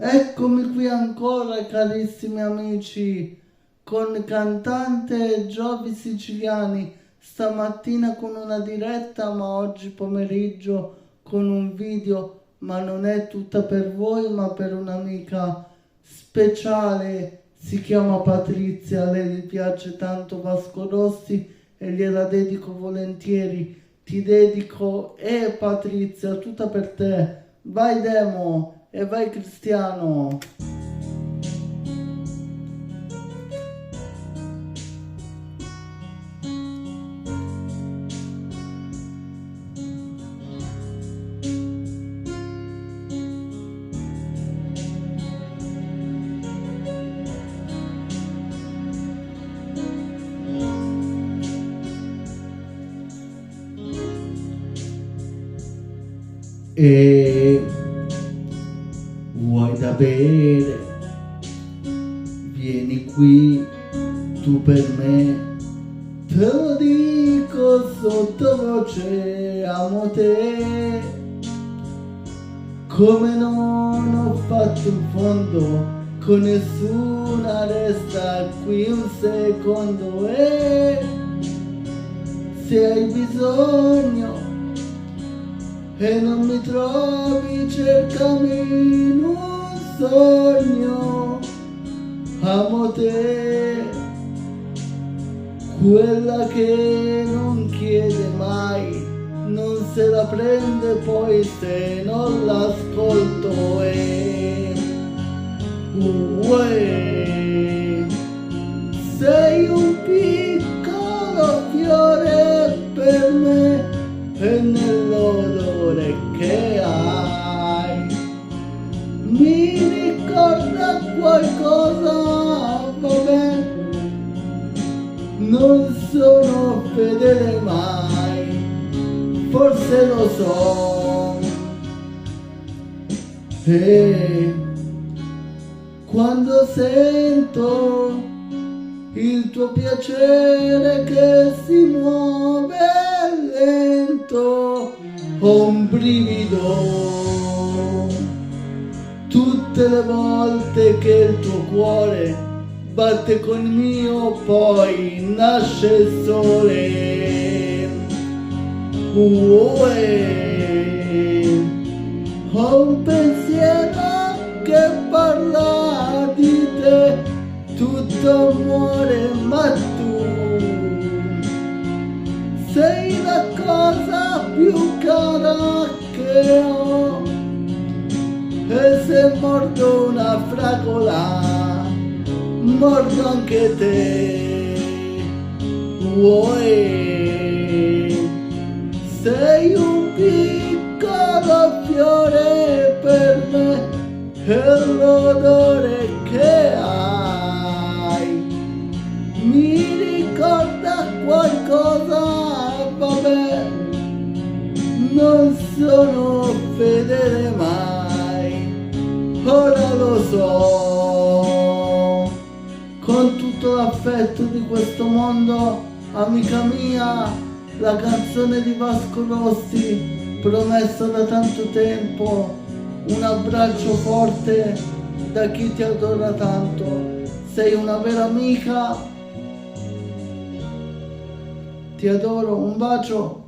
Eccomi qui ancora, carissimi amici, con cantante Giovi Siciliani, stamattina con una diretta, ma oggi pomeriggio con un video, ma non è tutta per voi, ma per un'amica speciale, si chiama Patrizia, a lei gli piace tanto Vasco Rossi e gliela dedico volentieri. Ti dedico, Patrizia, tutta per te. Vai Demo e vai Cristiano. E vuoi da bere? Vieni qui, tu per me, te lo dico sottovoce, amo te, come non ho fatto in fondo con nessuna, resta qui un secondo e se hai bisogno e non mi trovi, cercami in un sogno, amo te, quella che non chiede mai, non se la prende poi se non l'ascolto e uè, sei un piccolo fiore per me e nell'odore che hai mi ricorda qualcosa, vabbè, non sono fedele mai, forse lo so, e quando sento il tuo piacere che si muove lento, ho un brivido tutte le volte che il tuo cuore batte col mio, poi nasce il sole. Ho un pensiero che parla di te, tutto muore ma tu sei la cosa più cara che ho e se mordo una fragola mordo anche te. Sei un piccolo fiore per me e l'odore che hai mi ricorda qualcosa, vabbè, non sono fedele mai, ora lo so, con tutto l'affetto di questo mondo, amica mia, la canzone di Vasco Rossi, promessa da tanto tempo, un abbraccio forte da chi ti adora tanto, sei una vera amica, ti adoro, un bacio.